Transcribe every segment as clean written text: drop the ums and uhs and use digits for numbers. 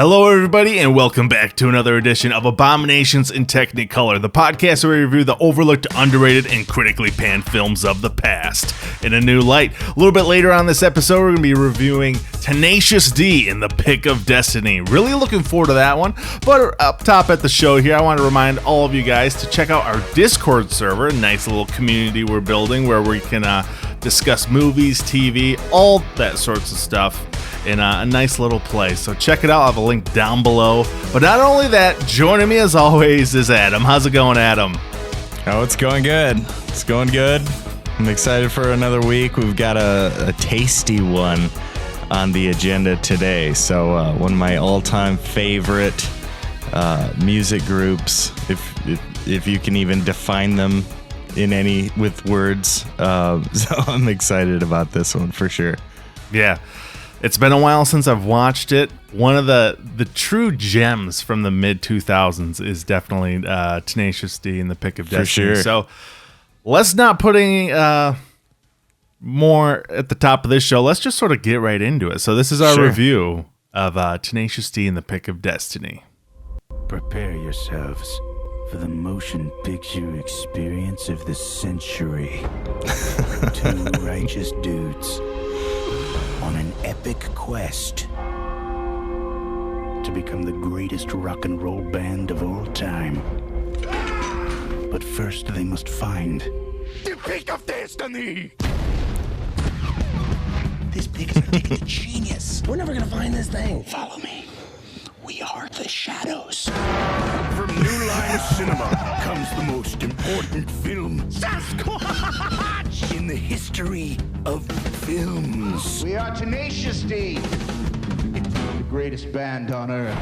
Hello, everybody, and welcome back to another edition of Abominations in Technicolor, the podcast where we review the overlooked, underrated, and critically panned films of the past in a new light. A little bit later on this episode, we're going to be reviewing Tenacious D in the Pick of Destiny. Really looking forward to that one. But up top at the show here, I want to remind all of you guys to check out our Discord server, a nice little community we're building where we can discuss movies, TV, all that sorts of stuff in a nice little place. So check it out. I'll have a link down below. But not only that, joining me as always is Adam. How's it going, Adam? Oh, it's going good. It's going good. I'm excited for another week. We've got a tasty one on the agenda today. So one of my all-time favorite music groups, if you can even define them with words. So I'm excited about this one for sure. Yeah. It's been a while since I've watched it. One of the true gems from the mid-2000s is definitely Tenacious D in the Pick of Destiny. For sure. So let's not put any more at the top of this show. Let's just sort of get right into it. So this is our review of Tenacious D in the Pick of Destiny. Prepare yourselves for the motion picture experience of the century. Two righteous dudes on an epic quest to become the greatest rock and roll band of all time. But first they must find the Pick of Destiny! This pick is our ticket to genius. We're never gonna find this thing. Follow me. We are the Shadows. From New Line Cinema comes the most important film Sasquatch in the history of films. We are Tenacious D, the greatest band on earth.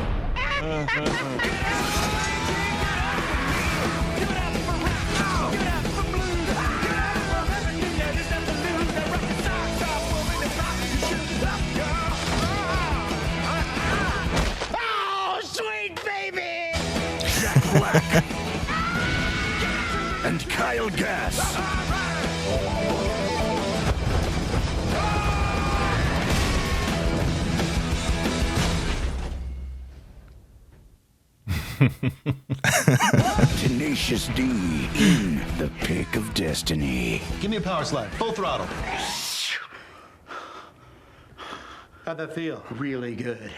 Oh, sweet baby! Jack Black and Kyle Gass. Tenacious D in the Pick of Destiny. Give me a power slide. Full throttle. How'd that feel? Really good.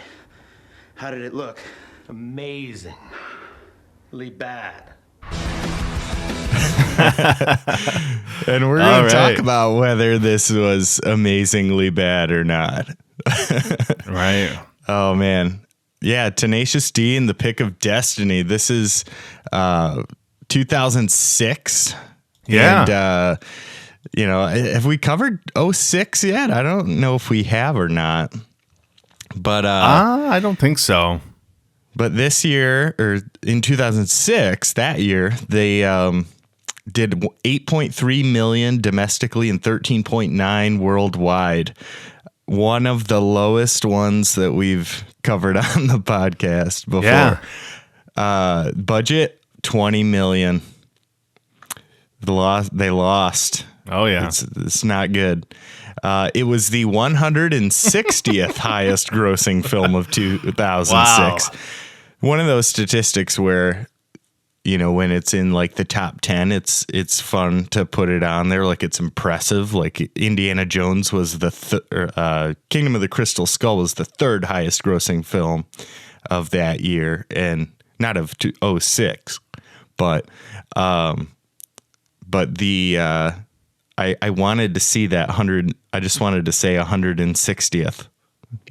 How did it look? Amazingly bad. And we're going to talk about whether this was amazingly bad or not. Right. Oh, man. Yeah, Tenacious D in the Pick of Destiny. This is 2006. Yeah. And, have we covered 06 yet? I don't know if we have or not. But I don't think so. But this year, or in 2006, that year, they did 8.3 million domestically and 13.9 worldwide. One of the lowest ones that we've covered on the podcast before. Yeah. Budget, 20 million. They lost. Oh, yeah. It's not good. It was the 160th highest grossing film of 2006. Wow. One of those statistics where, when it's in like the top 10, it's fun to put it on there. Like it's impressive. Like Indiana Jones was the Kingdom of the Crystal Skull was the third highest grossing film of that year, and not of 2006, but the I wanted to see that 100. I just wanted to say 160th.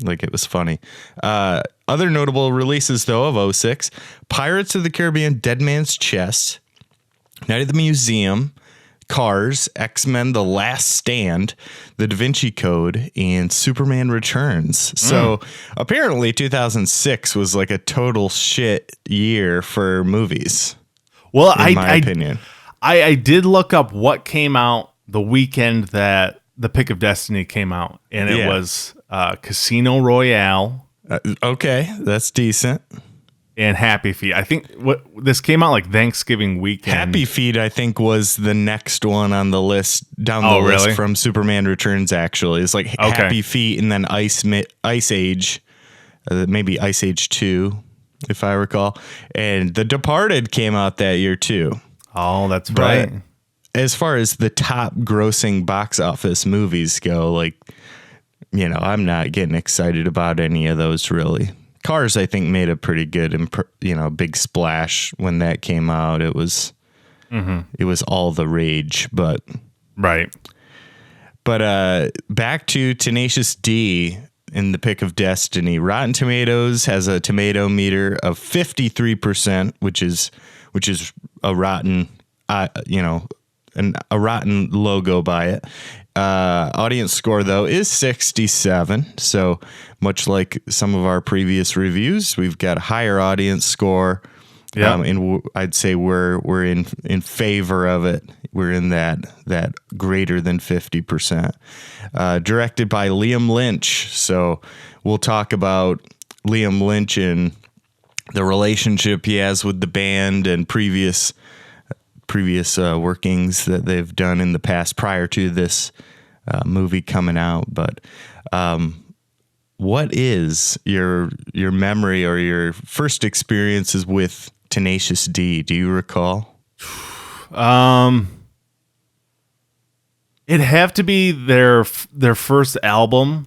Like it was funny. Other notable releases, though, of 2006, Pirates of the Caribbean, Dead Man's Chest, Night at the Museum, Cars, X-Men, The Last Stand, The Da Vinci Code, and Superman Returns. So apparently 2006 was like a total shit year for movies. Well, in my opinion. I did look up what came out the weekend that the Pick of Destiny came out, and it was Casino Royale. Okay, that's decent. And Happy Feet. I think this came out like Thanksgiving weekend. Happy Feet, I think, was the next one on the list, down the list from Superman Returns, actually. It's like Happy Feet and then Ice Age maybe Ice Age 2, if I recall. And The Departed came out that year too. Oh, that's But right. as far as the top grossing box office movies go, like, I'm not getting excited about any of those really. Cars, I think, made a pretty good, big splash when that came out. It was all the rage, but Right. Back to Tenacious D in the Pick of Destiny. Rotten Tomatoes has a tomato meter of 53%, which is a rotten, a rotten logo by it. Audience score though is 67. So much like some of our previous reviews, we've got a higher audience score. Yeah. And I'd say we're in favor of it. We're in that greater than 50%. Directed by Liam Lynch. So we'll talk about Liam Lynch and the relationship he has with the band and previous workings that they've done in the past prior to this movie coming out. But what is your memory or your first experiences with Tenacious D? Do you recall? It'd have to be their first album.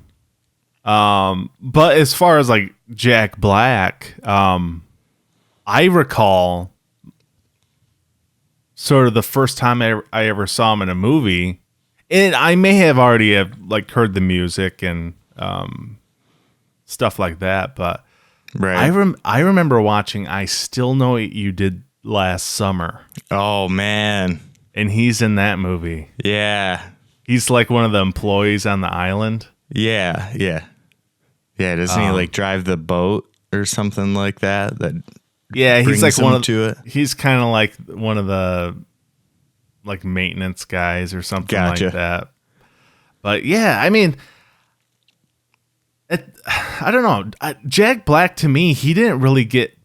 But as far as like Jack Black, I recall sort of the first time I ever saw him in a movie, and I may have already heard the music and stuff like that, but Right. I remember watching I Still Know What You Did Last Summer, Oh man. and he's in that movie. Yeah. He's like one of the employees on the island. Yeah. Doesn't he like drive the boat or something like that? Yeah, he's brings like one him of to it. He's kind of like one of the like maintenance guys or something Gotcha. like that. But yeah, I mean, I don't know. Jack Black, to me, he didn't really get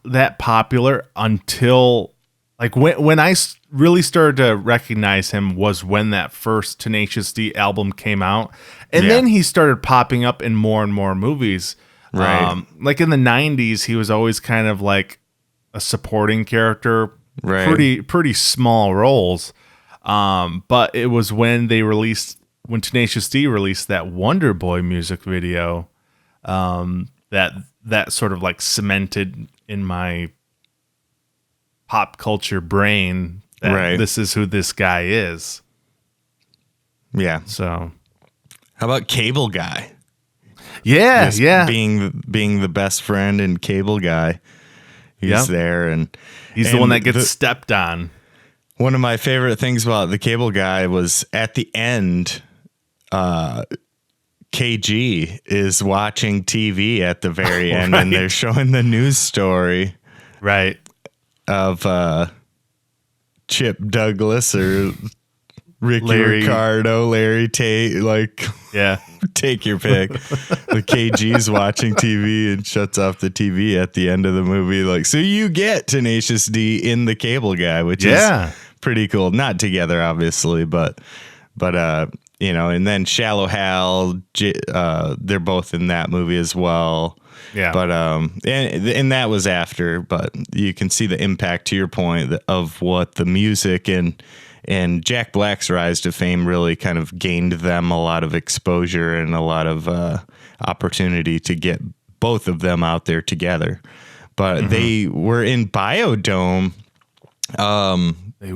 that popular until like when I really started to recognize him was when that first Tenacious D album came out, and then he started popping up in more and more movies. Right. Like in the 90s, he was always kind of like a supporting character, Right. pretty small roles. But it was when Tenacious D released that Wonder Boy music video, that sort of like cemented in my pop culture brain that this is who this guy is. Yeah. So How about Cable Guy? yeah, Just yeah. being the best friend and Cable Guy. He's Yep. there, and He's the one that gets stepped on. one of my favorite things about the Cable Guy was at the end, KG is watching TV at the very end, and they're showing the news story Right. of Chip Douglas or Ricky Larry. Ricardo, Larry Tate, like Yeah. take your pick. The KG's watching TV and shuts off the TV at the end of the movie. Like, so you get Tenacious D in the Cable Guy, which is pretty cool. Not together, obviously, but and then Shallow Hal, they're both in that movie as well. Yeah. But and that was after, but you can see the impact, to your point, of what the music and Jack Black's rise to fame really kind of gained them a lot of exposure and a lot of opportunity to get both of them out there together. But they were in Biodome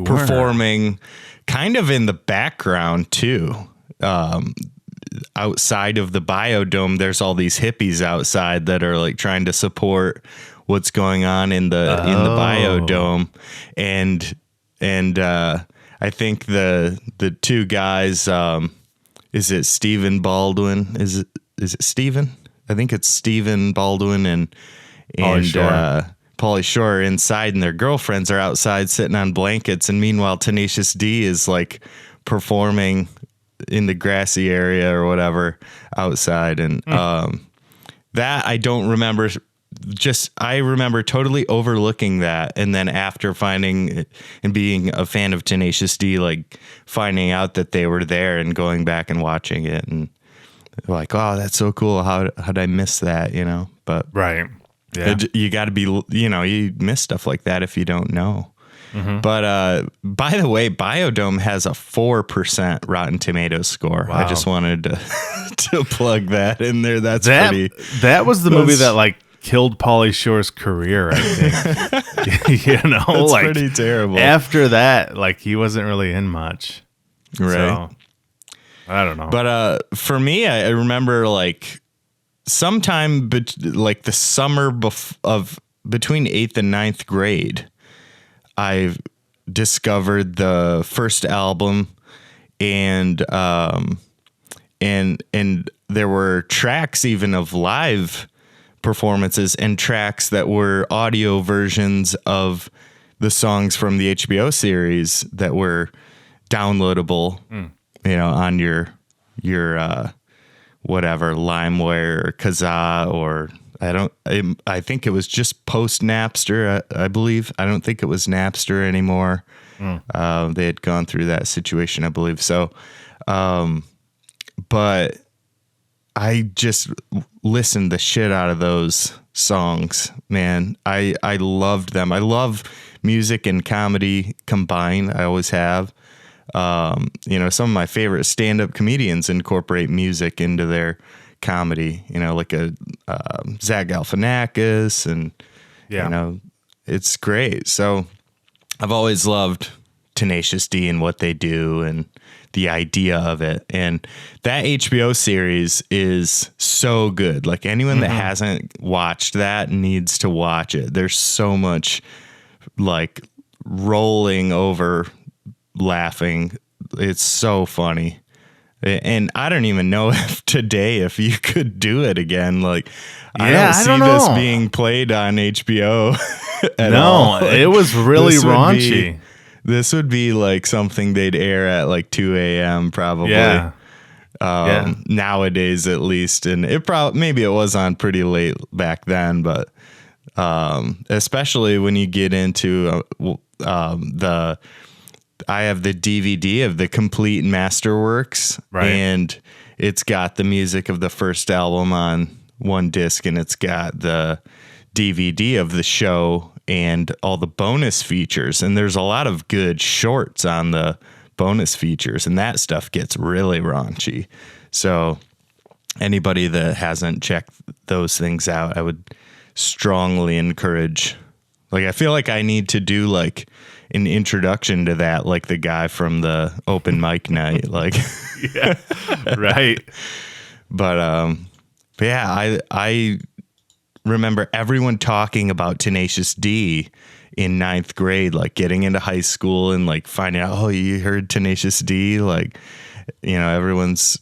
performing kind of in the background too. Outside of the Biodome, there's all these hippies outside that are like trying to support what's going on in the Biodome, and I think the two guys, is it Stephen Baldwin? Is it Stephen? I think it's Stephen Baldwin and Pauly Shore are inside, and their girlfriends are outside sitting on blankets, and meanwhile Tenacious D is like performing in the grassy area or whatever outside, and that I don't remember. I remember totally overlooking that, and then after finding and being a fan of Tenacious D, like finding out that they were there and going back and watching it, and like, oh, that's so cool. How'd I miss that? but Right. Yeah. you got to be, you miss stuff like that if you don't know. But by the way, Biodome has a 4% Rotten Tomatoes score. Wow. I just wanted to to plug that in there. That was the movie that like killed Pauly Shore's career, I think. That's like pretty terrible. After that, like he wasn't really in much. Right. So, I don't know. But for me, I remember like sometime like the summer of between 8th and 9th grade, I discovered the first album, and there were tracks even of live performances and tracks that were audio versions of the songs from the HBO series that were downloadable, on your whatever, LimeWire or Kazaa, or I think it was just post Napster, I believe. I don't think it was Napster anymore. They had gone through that situation, I believe. So, but I just listened the shit out of those songs, man. I loved them. I love music and comedy combined. I always have. Some of my favorite stand-up comedians incorporate music into their comedy, like a Zach Galifianakis, and it's great. So I've always loved Tenacious D and what they do and the idea of it. And that HBO series is so good. Like anyone that hasn't watched that needs to watch it. There's so much like rolling over laughing. It's so funny. And I don't even know if you could do it again. Like, I don't see this being played on HBO at all. It was really raunchy. This would be like something they'd air at like 2 a.m. probably. Yeah. Nowadays, at least. And maybe it was on pretty late back then, but especially when you get into I have the DVD of the complete Masterworks, right, and it's got the music of the first album on one disc, and it's got the DVD of the show and all the bonus features. And there's a lot of good shorts on the bonus features, and that stuff gets really raunchy. So anybody that hasn't checked those things out, I would strongly encourage. Like, I feel like I need to do like an introduction to that, like the guy from the open mic night, like, yeah, right. But yeah, I remember everyone talking about Tenacious D in 9th grade, like getting into high school and like finding out, oh, you heard Tenacious D, like, everyone's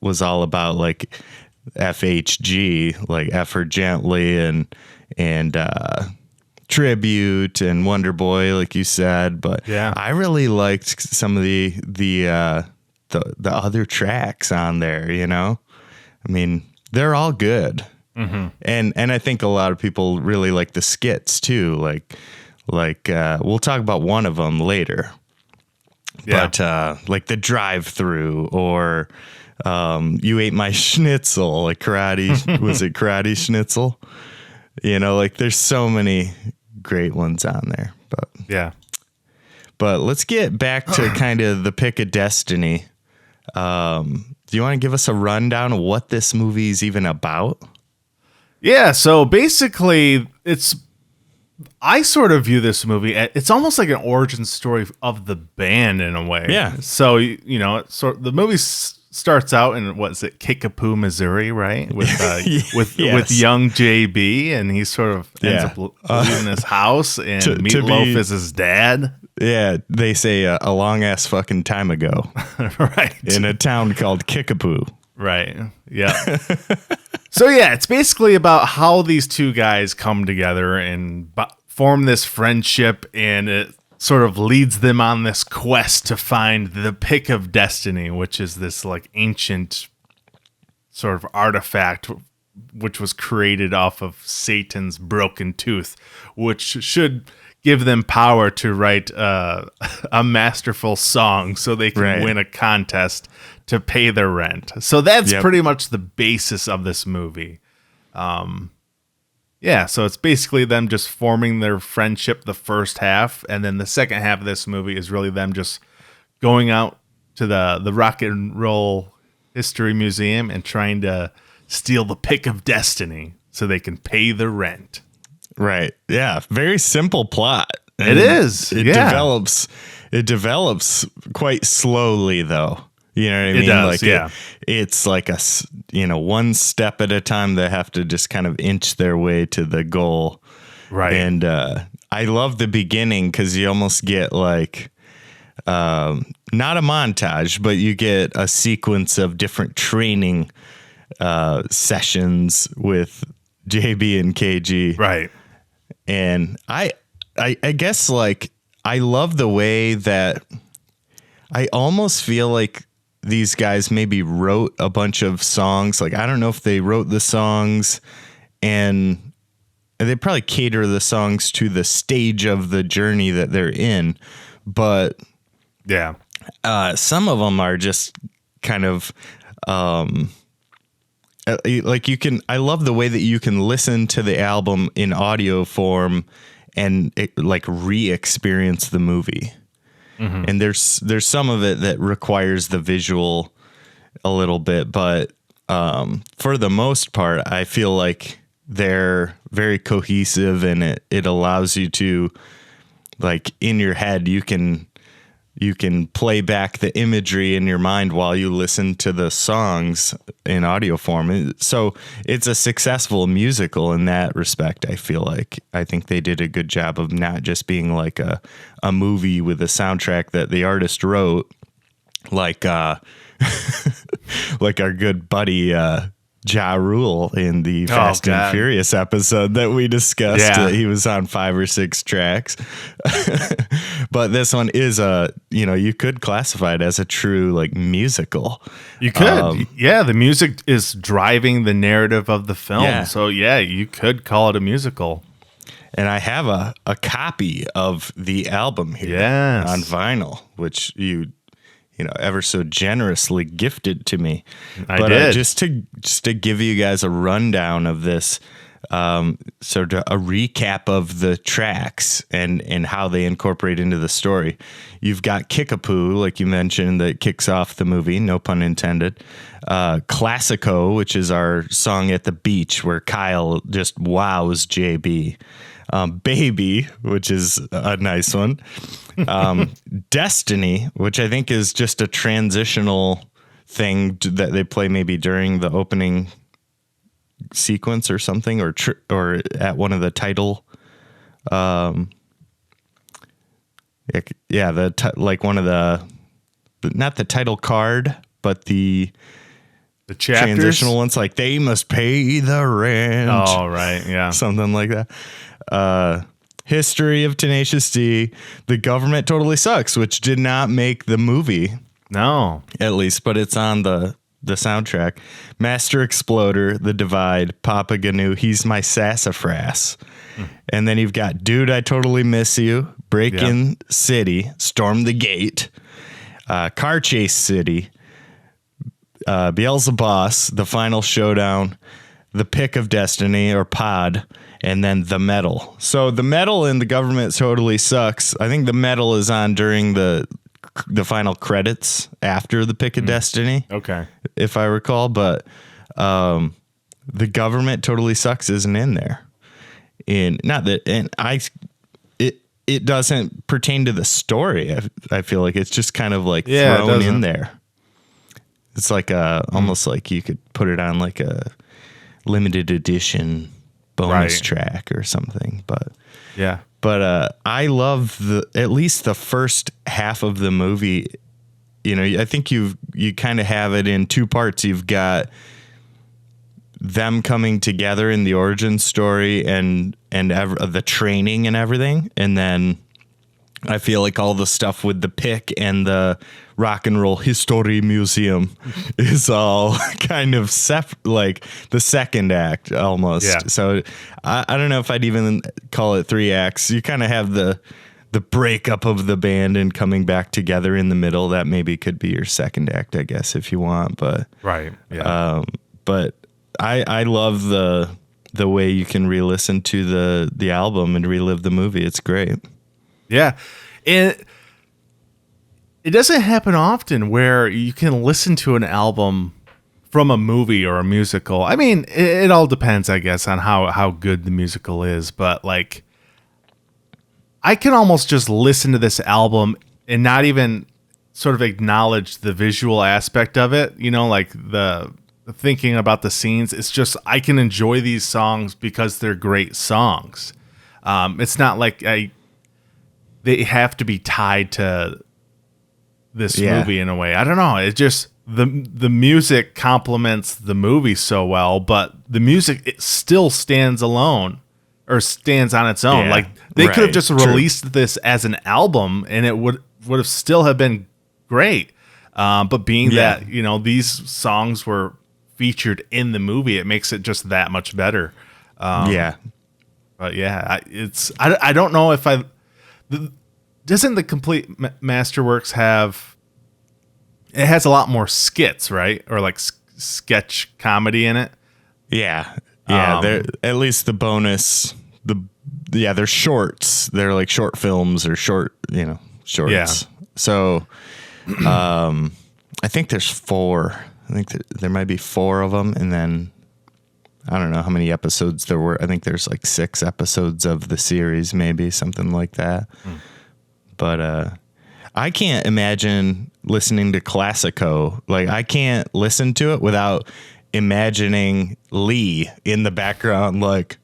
was all about like FHG, like F her gently, and Tribute and Wonder Boy, like you said. But yeah, I really liked some of the other tracks on there. I mean, they're all good, and I think a lot of people really like the skits too. Like we'll talk about one of them later. Yeah. But like the drive-through, or you ate my schnitzel, like karate. Was it Karate Schnitzel? Like there's so many great ones on there. But yeah. But let's get back to kind of the pick of destiny. Do you want to give us a rundown of what this movie is even about? Yeah, so basically I sort of view this movie, it's almost like an origin story of the band in a way. Yeah. So, the movie starts out in, what is it, Kickapoo, Missouri, right? With with young JB, and he sort of ends up leaving his house, and Meatloaf is his dad. Yeah, they say a long ass fucking time ago. Right. In a town called Kickapoo. Right. Yeah. So yeah, it's basically about how these two guys come together and form this friendship, and it sort of leads them on this quest to find the pick of destiny, which is this like ancient sort of artifact which was created off of Satan's broken tooth, which should give them power to write a masterful song so they can win a contest to pay their rent. So that's pretty much the basis of this movie. Yeah, so it's basically them just forming their friendship the first half, and then the second half of this movie is really them just going out to the Rock and Roll History Museum and trying to steal the pick of destiny so they can pay the rent. Right. Yeah. Very simple plot. It is. It develops quite slowly, though. You know what I mean? It does, like it's like one step at a time. They have to just kind of inch their way to the goal. Right. And I love the beginning because you almost get like not a montage, but you get a sequence of different training sessions with JB and KG. Right. And I guess like I love the way that I almost feel like these guys maybe wrote a bunch of songs. Like, I don't know if they wrote the songs and they probably cater the songs to the stage of the journey that they're in. But yeah, some of them are just kind of like I love the way that you can listen to the album in audio form and like re-experience the movie. Mm-hmm. And there's some of it that requires the visual a little bit, but for the most part, I feel like they're very cohesive, and it allows you to, like, in your head, you can play back the imagery in your mind while you listen to the songs in audio form. So it's a successful musical in that respect. I feel like I think they did a good job of not just being like a movie with a soundtrack that the artist wrote, like like our good buddy Ja Rule in the Fast and Furious episode that we discussed. Yeah. He was on 5 or 6 tracks. But this one is you could classify it as a true like musical. You could. The music is driving the narrative of the film. Yeah. So yeah, you could call it a musical. And I have a copy of the album here on vinyl, which you ever so generously gifted to me. I did. Just to give you guys a rundown of this, sort of a recap of the tracks and how they incorporate into the story. You've got Kickapoo, like you mentioned, that kicks off the movie, no pun intended. Classico, which is our song at the beach where Kyle just wows JB. Baby, which is a nice one. Destiny, which I think is just a transitional thing that they play maybe during the opening sequence or something, or at one of the title. Like one of the, not the title card, but the chapters? Transitional ones, like they must pay the rent. Oh, right. Yeah. Something like that. History of Tenacious D, The Government Totally Sucks, which did not make the movie. No. At least, but it's on the soundtrack. Master Exploder, The Divide, Papa Gnu, He's My Sassafras. And then you've got Dude, I Totally Miss You, Break In City, Storm the Gate, Car Chase City, Beelzebub, The Final Showdown, The Pick of Destiny, or Pod, and then The Metal. So The Metal in The Government Totally Sucks. I think The Metal is on during the final credits after The Pick of Destiny. Okay. If I recall, but The Government Totally Sucks isn't in there. It doesn't pertain to the story. I feel like it's just kind of like thrown in there. It's like almost like you could put it on like a limited edition bonus track or something. But I love at least the first half of the movie. I think you kind of have it in 2 parts. You've got them coming together in the origin story and the training and everything, and then I feel like all the stuff with the pick and the Rock and Roll History Museum is all kind of like the second act almost. Yeah. So I don't know if I'd even call it 3 acts. You kind of have the breakup of the band and coming back together in the middle. That maybe could be your second act, I guess, if you want. But Right. Yeah. but I love the way you can re-listen to the album and relive the movie. It's great. Yeah. It doesn't happen often where you can listen to an album from a movie or a musical. I mean, it all depends, I guess, on how good the musical is. But like, I can almost just listen to this album and not even sort of acknowledge the visual aspect of it. You know, like the thinking about the scenes. It's just, I can enjoy these songs because they're great songs. It's not like they have to be tied to this movie in a way. I don't know. It just, the music complements the movie so well, but the music, it still stands alone or stands on its own. Yeah, like they could have just true. released this as an album and it would have still have been great. But being that, you know, these songs were featured in the movie, it makes it just that much better. But yeah, I don't know if doesn't the complete Masterworks have, it has a lot more skits, right? Or like sketch comedy in it. Yeah. They're at least the bonus, they're shorts. They're like short films or shorts. Yeah. So, I think there's 4. I think there might be 4 of them. And then I don't know how many episodes there were. I think there's like 6 episodes of the series, maybe something like that. But, I can't imagine listening to Classico. Like I can't listen to it without imagining Lee in the background, like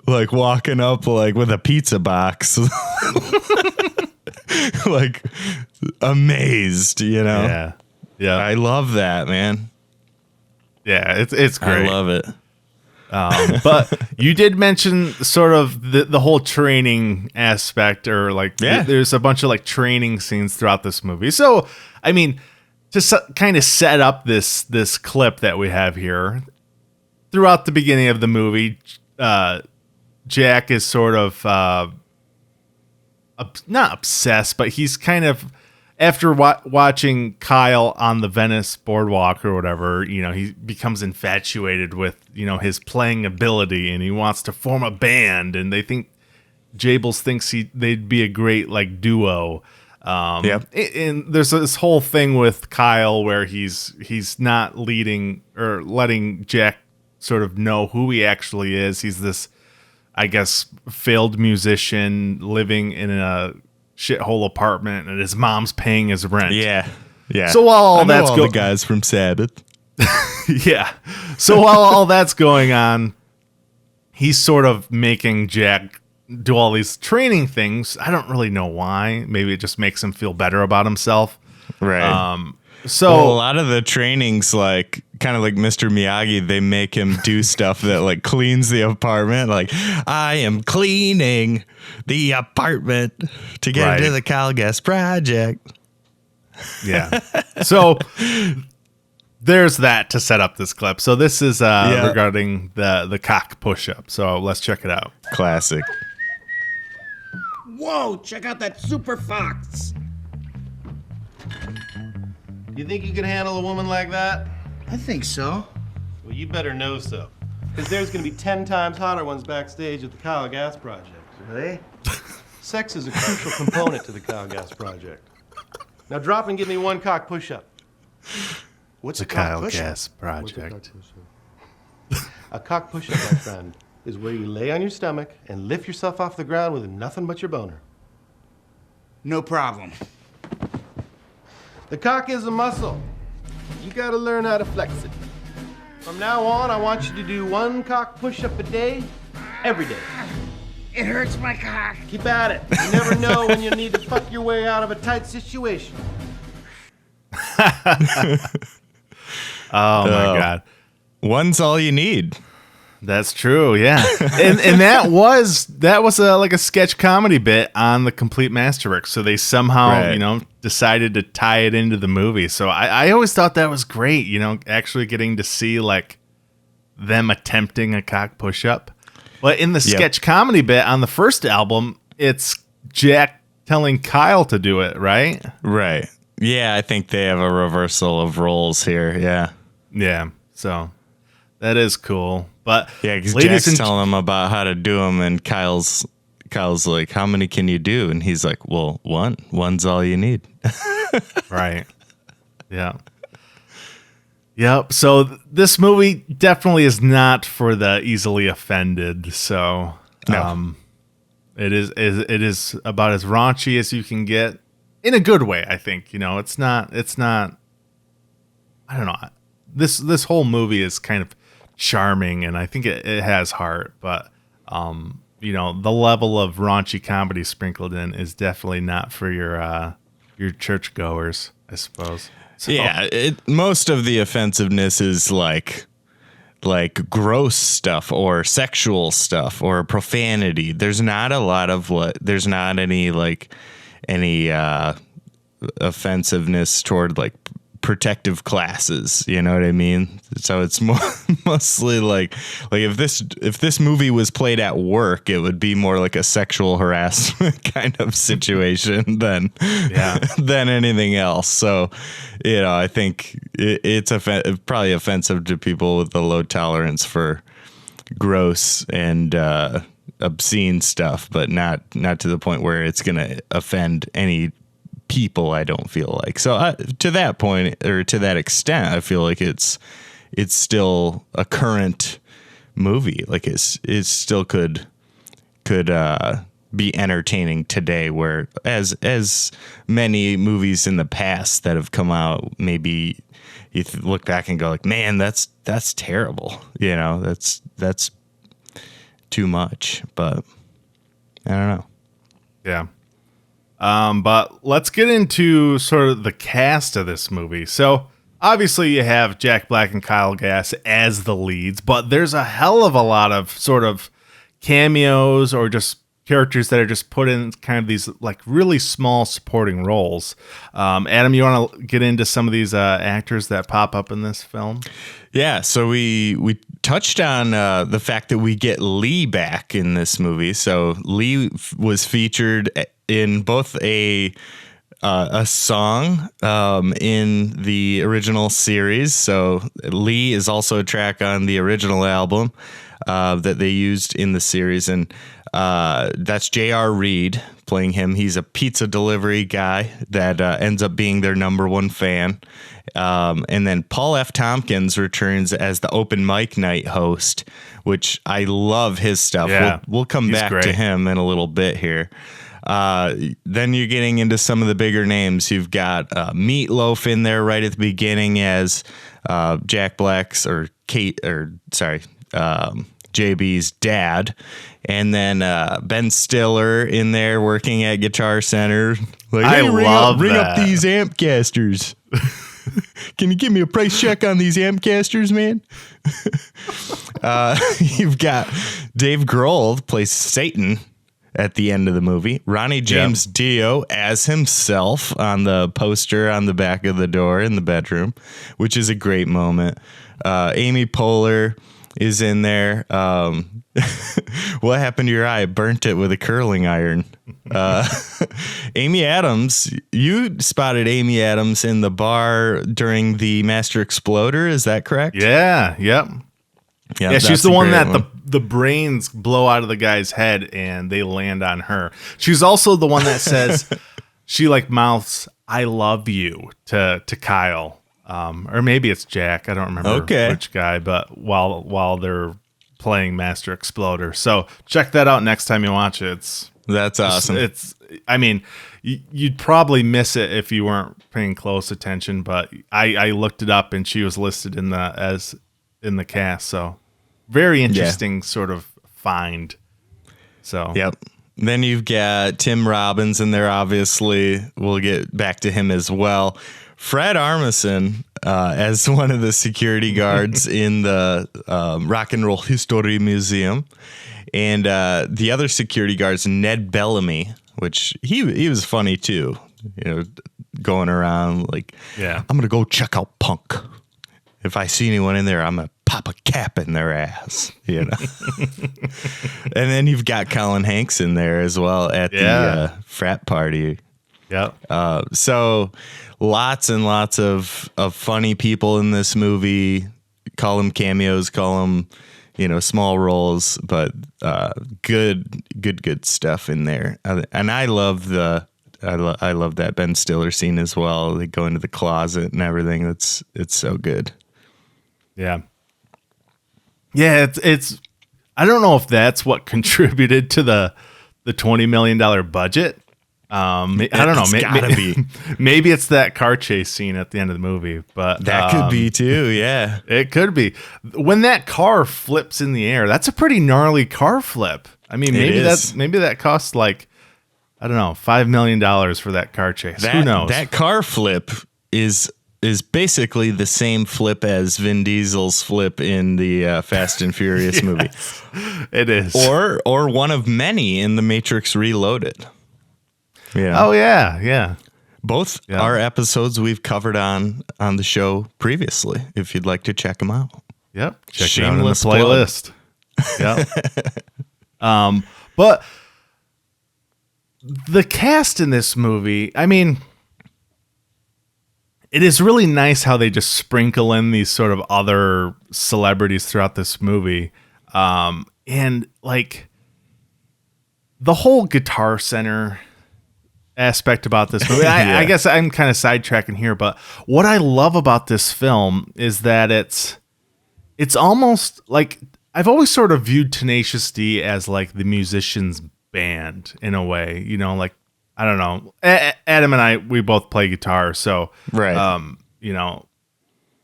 walking up like with a pizza box, like amazed, you know? Yeah. I love that, man. Yeah. It's great. I love it. But you did mention sort of the whole training aspect, or like there's a bunch of like training scenes throughout this movie. So, I mean, to kind of set up this clip that we have here, throughout the beginning of the movie, Jack is sort of not obsessed, but he's kind of, after watching Kyle on the Venice boardwalk or whatever, you know, he becomes infatuated with, you know, his playing ability, and he wants to form a band, and Jables thinks they'd be a great like duo. And there's this whole thing with Kyle where he's not leading or letting Jack sort of know who he actually is. He's this, I guess, failed musician living in a shithole apartment, and his mom's paying his rent. Yeah. So while all that's the guys from Sabbath. Yeah. So while all that's going on, he's sort of making Jack do all these training things. I don't really know why. Maybe it just makes him feel better about himself. Right. So a lot of the trainings, like kind of like Mr. Miyagi, they make him do stuff that like cleans the apartment. Like, I am cleaning the apartment to get into the Kyle Gas project. Yeah. So there's that to set up this clip. So this is regarding the cock push-up. So let's check it out. Classic. Whoa, check out that super fox. You think you can handle a woman like that? I think so. Well, you better know so. Because there's going to be 10 times hotter ones backstage at the Kyle Gas Project. Really? Sex is a crucial component to the Kyle Gas Project. Now drop and give me 1 cock push-up. What's The a cock Kyle push-up? Gas Project. A cock push-up, my friend, is where you lay on your stomach and lift yourself off the ground with nothing but your boner. No problem. The cock is a muscle. You gotta learn how to flex it. From now on, I want you to do 1 cock push-up a day, every day. It hurts my cock. Keep at it. You never know when you need to fuck your way out of a tight situation. Oh my God. One's all you need. That's true, yeah. and that was like a sketch comedy bit on the Complete Masterwork. So they somehow, decided to tie it into the movie. So I always thought that was great, actually getting to see like them attempting a cock push-up. But in the sketch comedy bit on the first album, it's Jack telling Kyle to do it, right? Right. Yeah, I think they have a reversal of roles here. Yeah. Yeah. So that is cool. But yeah, because Jack's telling him about how to do them, and Kyle's like, "How many can you do?" And he's like, "Well, one. One's all you need." Right. Yeah. Yep. So this movie definitely is not for the easily offended. So no. It is about as raunchy as you can get in a good way. I think, it's not, I don't know. This whole movie is kind of charming, and I think it has heart, but, the level of raunchy comedy sprinkled in is definitely not for your churchgoers, I suppose. So. Yeah. Most of the offensiveness is like gross stuff or sexual stuff or profanity. There's not any offensiveness toward like protective classes, you know what I mean? So it's mostly like if this movie was played at work, it would be more like a sexual harassment kind of situation than anything else. So, I think it's probably offensive to people with a low tolerance for gross and obscene stuff, but not to the point where it's going to offend any people, I don't feel like. So to that point, or to that extent, I feel like it's still a current movie. Like it still could be entertaining today, where as many movies in the past that have come out, maybe you look back and go like, man, that's terrible. That's too much, but I don't know. Yeah. But let's get into sort of the cast of this movie. So obviously you have Jack Black and Kyle Gass as the leads, but there's a hell of a lot of sort of cameos or just characters that are just put in kind of these like really small supporting roles. Adam, you want to get into some of these actors that pop up in this film? Yeah, so we touched on the fact that we get Lee back in this movie. So Lee was featured in both a song in the original series. So Lee is also a track on the original album that they used in the series, and that's J.R. Reed playing him. He's a pizza delivery guy that ends up being their number one fan. And then Paul F. Tompkins returns as the open mic night host, which I love his stuff. Yeah, we'll come back to him in a little bit here. Then you're getting into some of the bigger names. You've got Meatloaf in there right at the beginning as Jack Black's JB's dad, and then Ben Stiller in there working at Guitar Center. Like, I love ring that. up these Ampcasters. Can you give me a price check on these Ampcasters, man? You've got Dave Grohl plays Satan at the end of the movie. Ronnie James Dio as himself on the poster on the back of the door in the bedroom, which is a great moment. Amy Poehler is in there. What happened to your eye? Burnt it with a curling iron. Amy Adams, you spotted Amy Adams in the bar during the Master Exploder. Is that correct? Yeah. Yep. Yeah, she's the one that the brains blow out of the guy's head and they land on her. She's also the one that says she like mouths "I love you" to Kyle. Or maybe it's Jack. I don't remember which guy, but while they're playing Master Exploder. So check that out next time you watch it. That's awesome. I mean, you'd probably miss it if you weren't paying close attention, but I looked it up and she was listed in the cast. So very interesting sort of find. So yep. Then you've got Tim Robbins in there, obviously. We'll get back to him as well. Fred Armisen as one of the security guards in the Rock and Roll History Museum. And the other security guard's Ned Bellamy, which he was funny too. Going around like, I'm going to go check out Punk. If I see anyone in there, I'm going to pop a cap in their ass, And then you've got Colin Hanks in there as well at the frat party. Yeah. So lots and lots of funny people in this movie. Call them cameos, call them, small roles, but good stuff in there. And I love I love that Ben Stiller scene as well. They go into the closet and everything. It's so good. Yeah. Yeah, it's I don't know if that's what contributed to the $20 million budget. I don't know. Gotta be. Maybe it's that car chase scene at the end of the movie, but that could be too. Yeah, it could be. When that car flips in the air, that's a pretty gnarly car flip. I mean, maybe that costs like, I don't know, $5 million for that car chase. Who knows? That car flip is basically the same flip as Vin Diesel's flip in the Fast and Furious movie. It is. Or one of many in The Matrix Reloaded. Yeah. Oh, yeah. Both are episodes we've covered on the show previously, if you'd like to check them out. Yep. Check it out in the playlist. Yep. But the cast in this movie, I mean, it is really nice how they just sprinkle in these sort of other celebrities throughout this movie. And like the whole Guitar Center aspect about this movie, I guess I'm kind of sidetracking here, but what I love about this film is that it's almost like I've always sort of viewed Tenacious D as like the musician's band in a way, like, I don't know. Adam and I, we both play guitar. So,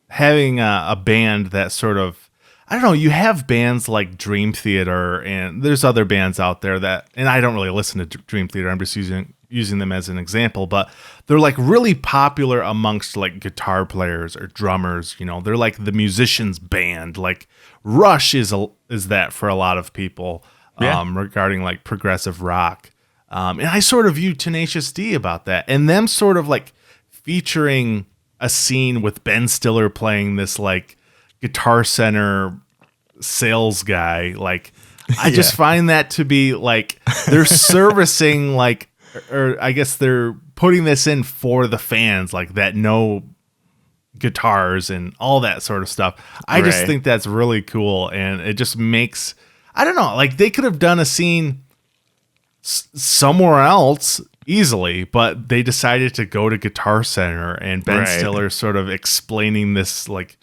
having a band that sort of, I don't know, you have bands like Dream Theater and there's other bands out there that, and I don't really listen to Dream Theater. I'm just using them as an example, but they're like really popular amongst like guitar players or drummers. They're like the musician's band. Like Rush is that for a lot of people regarding like progressive rock. And I sort of view Tenacious D about that, and them sort of like featuring a scene with Ben Stiller playing this like Guitar Center sales guy. Like, I just find that to be like they're servicing like, or I guess they're putting this in for the fans, like that know guitars and all that sort of stuff. I just think that's really cool, and it just makes, I don't know, like they could have done a scene somewhere else easily, but they decided to go to Guitar Center, and Ben Stiller sort of explaining this like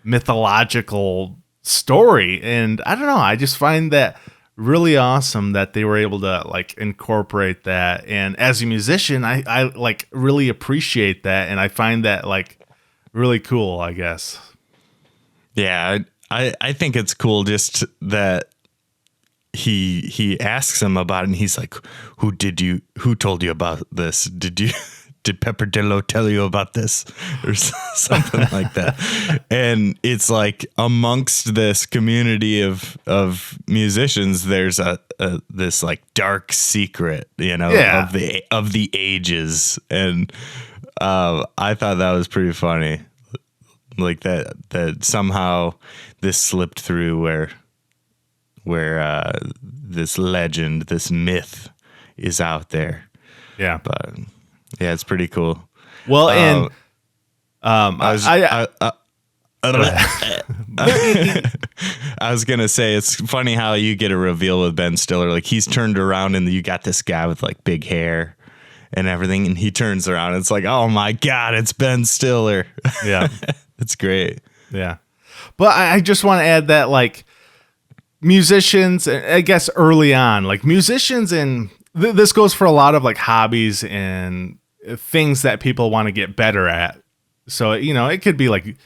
mythological story. And I don't know, I just find that really awesome that they were able to like incorporate that. And as a musician, I like really appreciate that, and I find that like really cool, I guess. Yeah, I think it's cool just that he asks him about it, and he's like, who told you about this? Did Pepperdillo tell you about this? Or something like that. And it's like amongst this community of musicians, there's this like dark secret, of the ages. And I thought that was pretty funny. Like that somehow this slipped through where this legend, this myth is out there. Yeah. But yeah, it's pretty cool. Well, and I was gonna say, it's funny how you get a reveal with Ben Stiller. Like, he's turned around and you got this guy with like big hair and everything, and he turns around and it's like, oh my God, it's Ben Stiller. Yeah. It's great. Yeah. But I just want to add that like musicians, I guess early on, like musicians, and this goes for a lot of like hobbies and things that people want to get better at. So, it could be like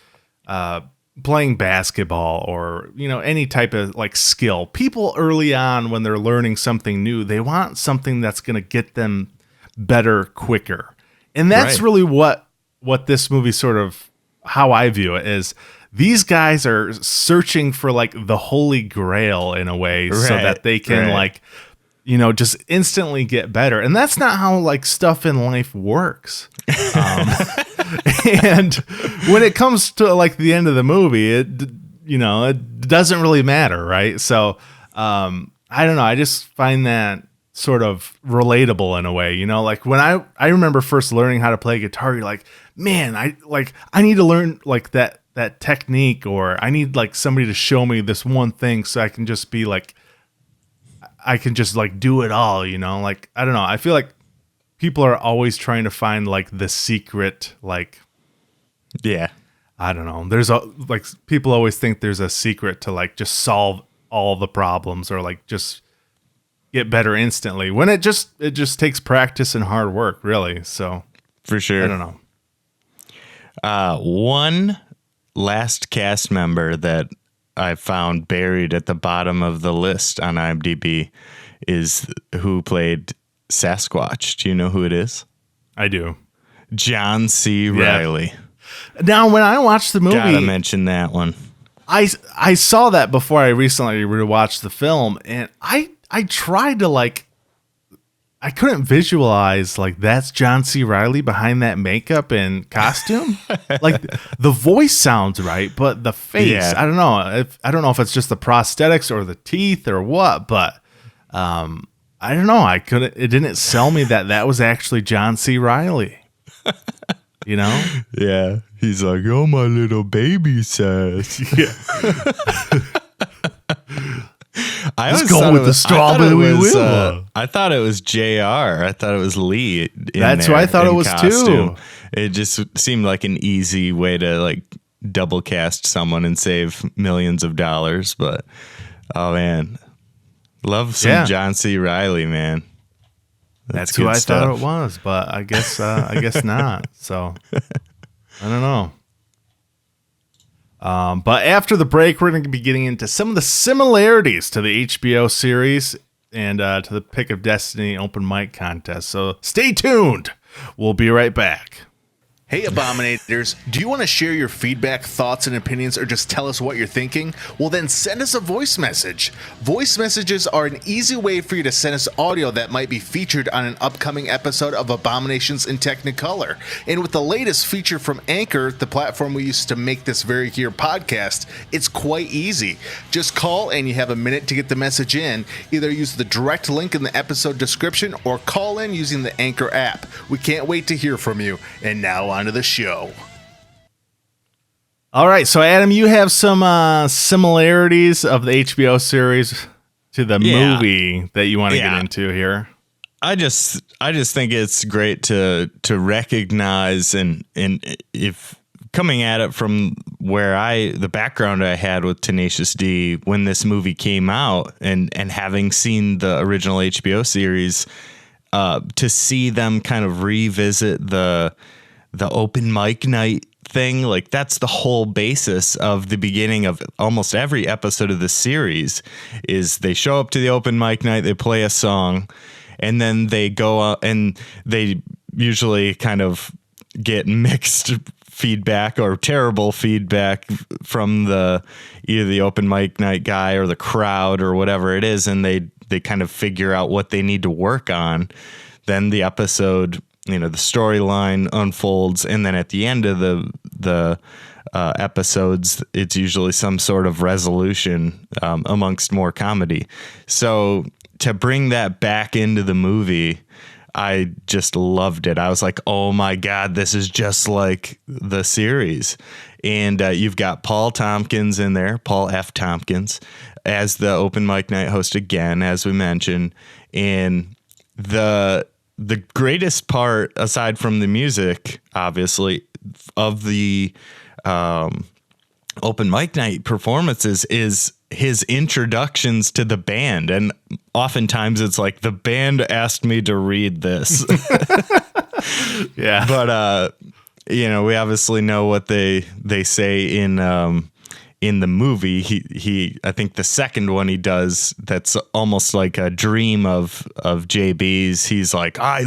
playing basketball or, any type of like skill. People early on, when they're learning something new, they want something that's going to get them better quicker. And that's really what this movie sort of how I view it is these guys are searching for like the holy grail in a way so that they can like, you know, just instantly get better. And that's not how like stuff in life works. And when it comes to like the end of the movie, it doesn't really matter. Right. So, I don't know. I just find that sort of relatable in a way, you know, like when I remember first learning how to play guitar, you're like, man, I need to learn like that technique, or I need like somebody to show me this one thing so I can just be like, I can just like do it all, you know, like, I don't know. I feel like people are always trying to find like the secret, like, yeah, I don't know. There's like people always think there's a secret to like just solve all the problems or like just get better instantly when it just takes practice and hard work, really. So for sure. I don't know. One last cast member that I found buried at the bottom of the list on IMDb is who played Sasquatch. Do you know who it is? I do. John C. Reilly. Now, when I watched the movie, gotta mention that one. I saw that before I recently rewatched the film, and I tried to like, I couldn't visualize like that's John C. Reilly behind that makeup and costume. Like the voice sounds right, but the face, I don't know. If it's just the prosthetics or the teeth or what, but I don't know. It didn't sell me that was actually John C. Reilly. You know? Yeah. He's like, oh, my little baby says. Yeah. I was going with the strawberry willow. I thought it was JR. I thought it was Lee. That's what I thought it was too. It just seemed like an easy way to like double cast someone and save millions of dollars. But oh man, love some John C. Reilly, man. That's who I thought it was, but I guess not. So I don't know. But after the break, we're going to be getting into some of the similarities to the HBO series and to the Pick of Destiny open mic contest. So stay tuned. We'll be right back. Hey Abominators, do you want to share your feedback, thoughts, and opinions, or just tell us what you're thinking? Well then send us a voice message. Voice messages are an easy way for you to send us audio that might be featured on an upcoming episode of Abominations in Technicolor. And with the latest feature from Anchor, the platform we use to make this very here podcast, it's quite easy. Just call and you have a minute to get the message in. Either use the direct link in the episode description or call in using the Anchor app. We can't wait to hear from you. And now on to the show. All right, so Adam, you have some similarities of the HBO series to the movie that you want to get into here. I just think it's great to recognize and if coming at it from where the background I had with Tenacious D when this movie came out and having seen the original HBO series, to see them kind of revisit the open mic night thing, like that's the whole basis of the beginning of almost every episode of the series is they show up to the open mic night, they play a song, and then they go out and they usually kind of get mixed feedback or terrible feedback from either the open mic night guy or the crowd or whatever it is, and they kind of figure out what they need to work on. Then the episode, the storyline unfolds, and then at the end of the episodes, it's usually some sort of resolution amongst more comedy. So to bring that back into the movie, I just loved it. I was like, oh my God, this is just like the series. And you've got Paul Tompkins in there, Paul F. Tompkins, as the open mic night host again, as we mentioned. And the greatest part, aside from the music, obviously, of the open mic night performances is his introductions to the band. And oftentimes it's like, the band asked me to read this. Yeah. But, we obviously know what they say in the movie. He I think the second one he does that's almost like a dream of JB's. He's like, I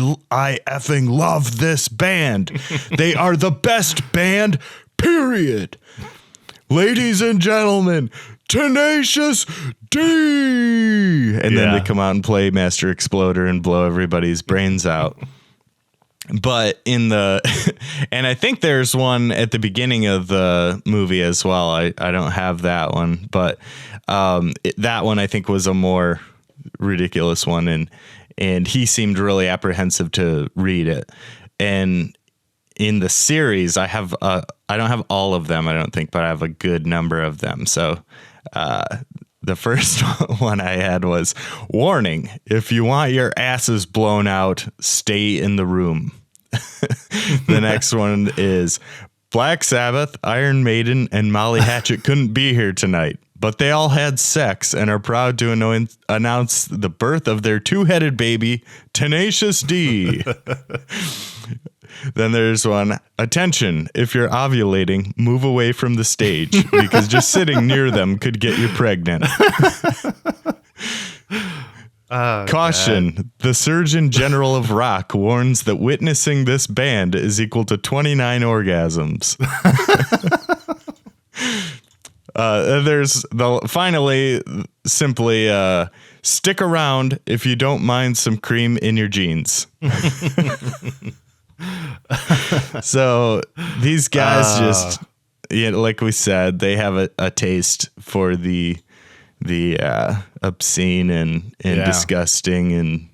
effing love this band. They are the best band, period. Ladies and gentlemen, Tenacious D. And then they come out and play Master Exploder and blow everybody's brains out. But in the, and I think there's one at the beginning of the movie as well. I don't have that one, but that one I think was a more ridiculous one. And he seemed really apprehensive to read it. And in the series, I don't have all of them, I don't think, but I have a good number of them. So the first one I had was, warning, if you want your asses blown out, stay in the room. The next one is, Black Sabbath, Iron Maiden, and Molly Hatchet couldn't be here tonight, but they all had sex and are proud to announce the birth of their two-headed baby, Tenacious D. Then there's one, attention, if you're ovulating, move away from the stage, because just sitting near them could get you pregnant. Caution, God. The Surgeon General of Rock warns that witnessing this band is equal to 29 orgasms. There's finally simply stick around if you don't mind some cream in your jeans. So these guys just, like we said, they have a taste for the obscene and disgusting and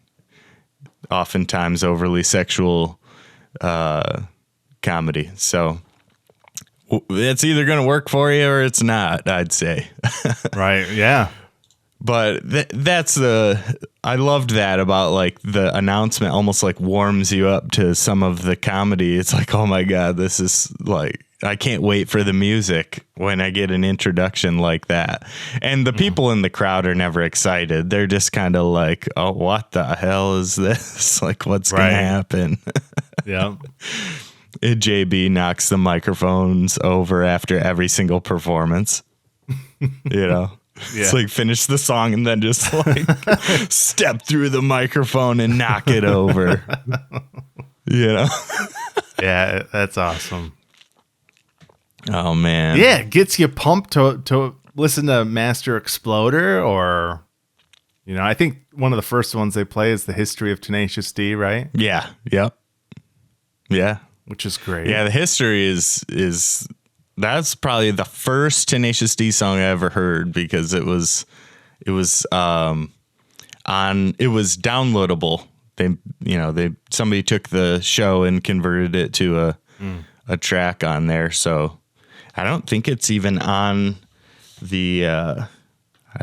oftentimes overly sexual comedy. So it's either going to work for you or it's not, I'd say. Right. Yeah. But that's I loved that about like the announcement almost like warms you up to some of the comedy. It's like, oh my God, this is like, I can't wait for the music when I get an introduction like that. And the people in the crowd are never excited. They're just kind of like, oh, what the hell is this? Like, what's going to happen? Yeah. JB knocks the microphones over after every single performance, you know? Yeah. It's like finish the song and then just like step through the microphone and knock it over. You know? Yeah, that's awesome. Oh man. Yeah, it gets you pumped to listen to Master Exploder, or I think one of the first ones they play is the History of Tenacious D, right? Yeah. Yep. Yeah. Which is great. Yeah, the history is that's probably the first Tenacious D song I ever heard, because it was downloadable. Somebody took the show and converted it to a track on there. So I don't think it's even on the I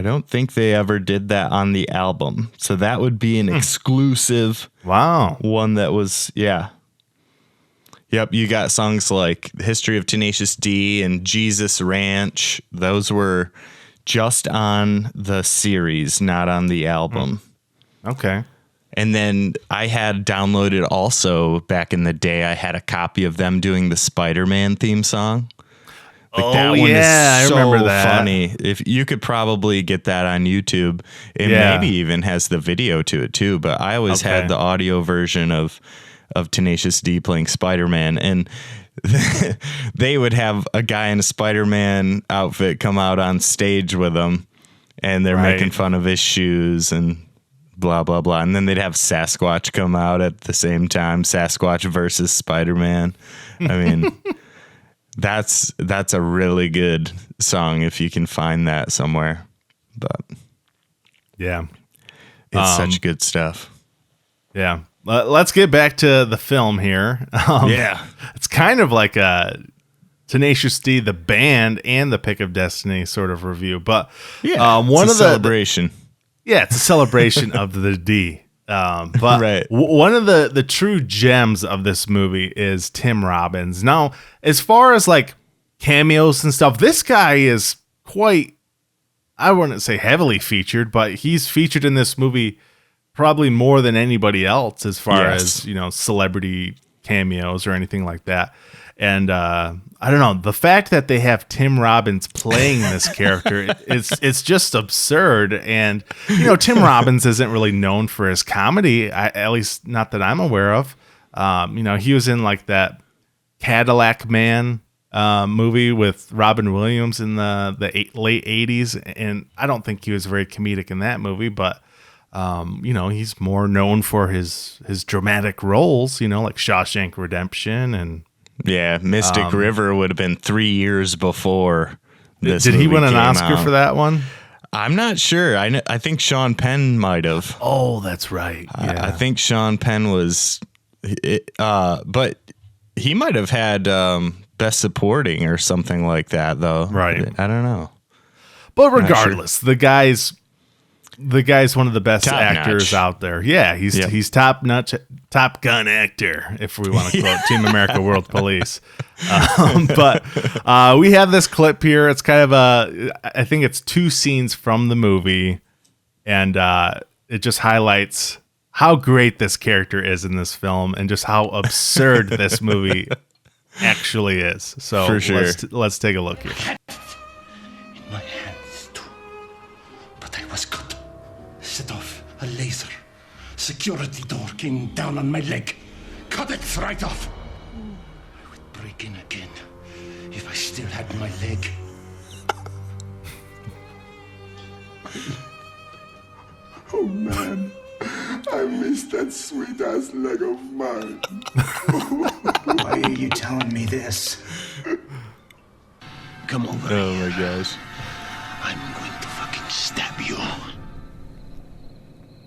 don't think they ever did that on the album. So that would be an exclusive one that was Yep, you got songs like History of Tenacious D and Jesus Ranch. Those were just on the series, not on the album. Okay. And then I had downloaded also back in the day, I had a copy of them doing the Spider-Man theme song. Like that one is so I remember that. funny. If you could probably get that on YouTube. It maybe even has the video to it too, but I always had the audio version of Tenacious D playing Spider-Man, and they would have a guy in a Spider-Man outfit come out on stage with them, and they're making fun of his shoes and blah, blah, blah. And then they'd have Sasquatch come out at the same time, Sasquatch versus Spider-Man. I mean, that's a really good song if you can find that somewhere. But yeah, it's such good stuff. Yeah. Let's get back to the film here. It's kind of like a Tenacious D, the band, and the Pick of Destiny sort of review. But one of the celebration. It's a celebration of the D. But one of the true gems of this movie is Tim Robbins. Now, as far as like cameos and stuff, this guy is quite, I wouldn't say heavily featured, but he's featured in this movie probably more than anybody else as far as, celebrity cameos or anything like that. And I don't know, the fact that they have Tim Robbins playing this character, it's just absurd. And, Tim Robbins isn't really known for his comedy, at least not that I'm aware of. He was in like that Cadillac Man movie with Robin Williams in the late 80s, and I don't think he was very comedic in that movie, but he's more known for his dramatic roles, like Shawshank Redemption and Mystic River would have been 3 years before this. Did he movie win an came Oscar out. for that one? I'm not sure. I think Sean Penn might have. Oh, that's right. Yeah. I think Sean Penn was, but he might have had Best Supporting or something like that, though. Right. I don't know. But regardless, the guy's one of the best Top actors notch. out there. Yeah, he's top gun actor, if we want to quote Team America World Police. But we have this clip here. It's kind of I think it's 2 scenes from the movie, and it just highlights how great this character is in this film and just how absurd this movie actually is. So For sure. let's take a look here. In my hands, too. But I was cut. Set off a laser. Security door came down on my leg. Cut it right off. I would break in again if I still had my leg. Oh man, I miss that sweet ass leg of mine. Why are you telling me this? Come over Oh here. my gosh. I'm going to fucking stab you.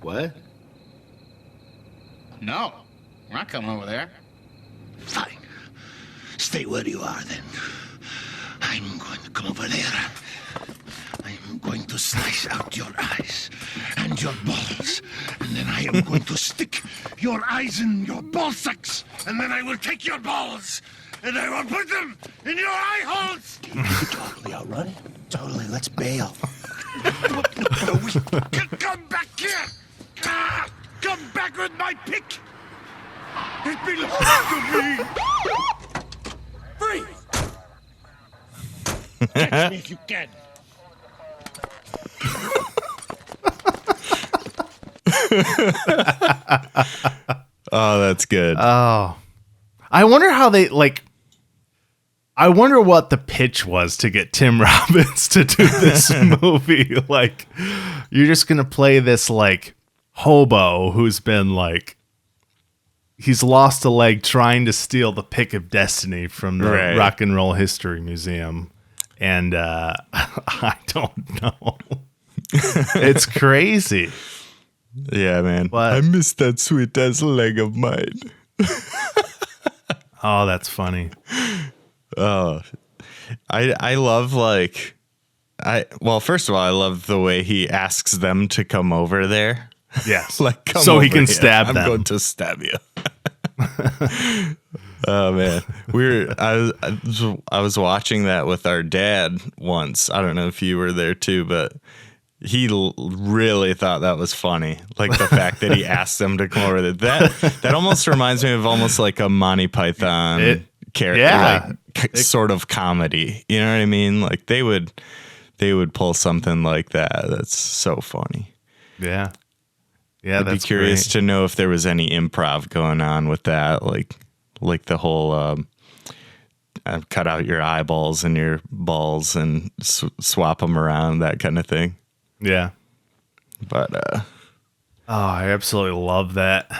What? No, we're not coming over there. Fine. Stay where you are then. I'm going to come over there. I'm going to slice out your eyes and your balls. And then I am going to stick your eyes in your ball sacks. And then I will take your balls and I will put them in your eye holes. Totally all right. Totally, let's bail. Come back here. Ah, come back with my pick. It belongs to me. Free. Catch me if you can. Oh, that's good. Oh, I wonder how they I wonder what the pitch was to get Tim Robbins to do this movie. Like, you're just gonna play this hobo who's been he's lost a leg trying to steal the pick of destiny from the Right. Rock and Roll History Museum, and I don't know. It's crazy. Yeah, man. What? I miss that sweet ass leg of mine. Oh, that's funny. Oh, I love first of all, I love the way he asks them to come over there. Yes. Come so he over can here. stab I'm them. going to stab you. Oh man, I was watching that with our dad once. I don't know if you were there too, but he really thought that was funny. Like the fact that he asked them to come over there. That almost reminds me of almost like a Monty Python character, yeah. Sort of comedy. You know what I mean? Like they would pull something like that. That's so funny. Yeah. Yeah, I'd be that's curious great. to know if there was any improv going on with that, like the whole cut out your eyeballs and your balls and swap them around, that kind of thing. Yeah. But Oh, I absolutely love that.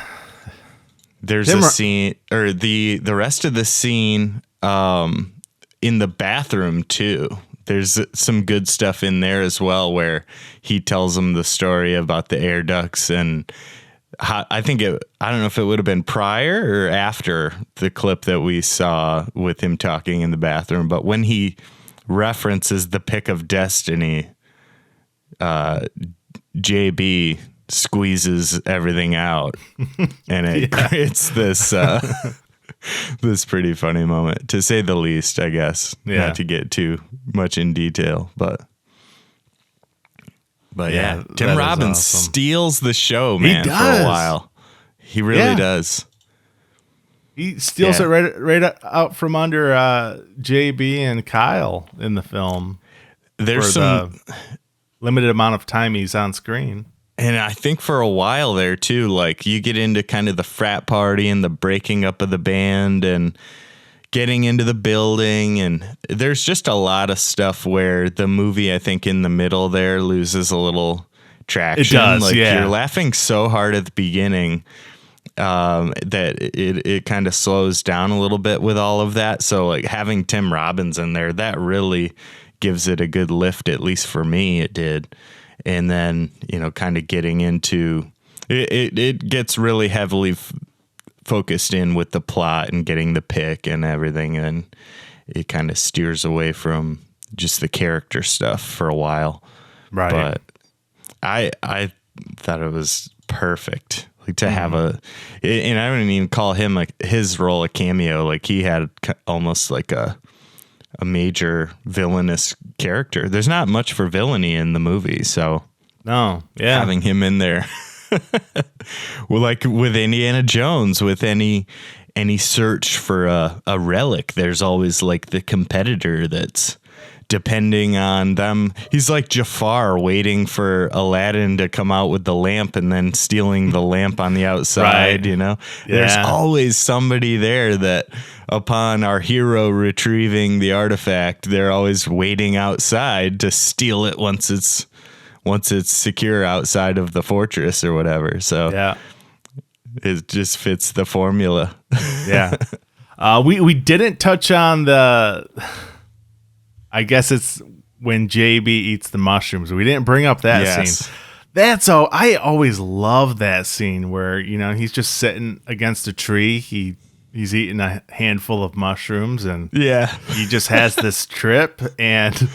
there's Tim a Ro- scene, or the rest of the scene in the bathroom too. There's some good stuff in there as well, where he tells them the story about the air ducts, and I don't know if it would have been prior or after the clip that we saw with him talking in the bathroom, but when he references the pick of destiny, JB squeezes everything out, and it creates this this pretty funny moment, to say the least, I guess. Yeah. Not to get too much in detail, but Yeah, yeah, that Tim is Robbins awesome. steals the show, man, for does. a while. He really Yeah. does. He steals Yeah. it right out from under JB and Kyle in the film. There's for some, the limited amount of time he's on screen. and I think for a while there too, like you get into kind of the frat party and the breaking up of the band, and getting into the building, and there's just a lot of stuff where the movie, I think, in the middle there loses a little traction. It does, like yeah. You're laughing so hard at the beginning that it kind of slows down a little bit with all of that. So like having Tim Robbins in there, that really gives it a good lift, at least for me, it did. And then, kind of getting into it gets really heavily focused in with the plot and getting the pick and everything, and it kind of steers away from just the character stuff for a while. Right. But I thought it was perfect. Like to have and I wouldn't even call him like his role a cameo. Like he had almost like a major villainous character. There's not much for villainy in the movie, so no, yeah, having him in there. Well, like with Indiana Jones, with any search for a relic, there's always like the competitor that's depending on them. He's like Jafar waiting for Aladdin to come out with the lamp and then stealing the lamp on the outside, right. There's always somebody there that upon our hero retrieving the artifact, they're always waiting outside to steal it once it's secure outside of the fortress or whatever. So yeah, it just fits the formula. Yeah. We didn't touch on I guess it's when JB eats the mushrooms. We didn't bring up that scene. I always love that scene where, he's just sitting against a tree. He's eating a handful of mushrooms and he just has this trip. And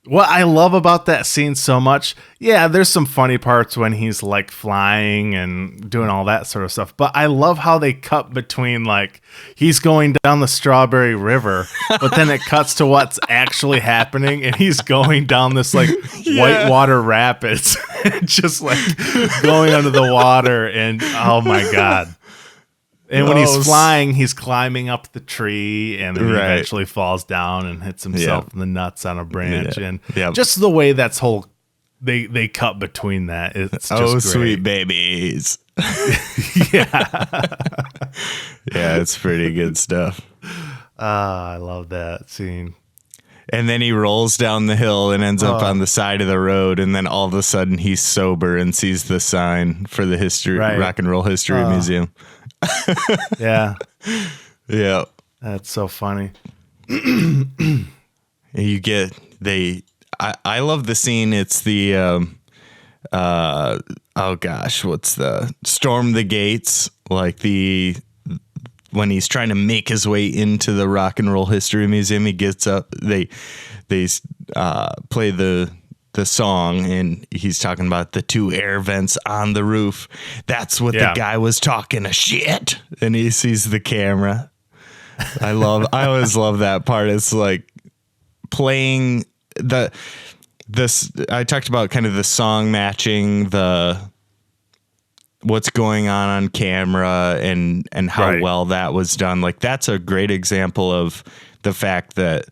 what I love about that scene so much, there's some funny parts when he's like flying and doing all that sort of stuff. But I love how they cut between like he's going down the Strawberry River, but then it cuts to what's actually happening, and he's going down this like whitewater rapids, just like going under the water. And oh my God. And when he's flying, he's climbing up the tree, and then he eventually falls down and hits himself in the nuts on a branch. And just the way they cut between that, it's just great. Sweet babies. Yeah, it's pretty good stuff. I love that scene. And then he rolls down the hill and ends up on the side of the road, and then all of a sudden he's sober and sees the sign for the Rock and Roll History Museum. Yeah. Yeah. That's so funny. I love the scene. It's the what's the Storm the Gates, like when he's trying to make his way into the Rock and Roll History Museum, he gets up, they play the song, and he's talking about the 2 air vents on the roof. That's what the guy was talking a shit. And he sees the camera. I always love that part. It's like playing I talked about kind of the song matching what's going on camera and how well that was done. Like that's a great example of the fact that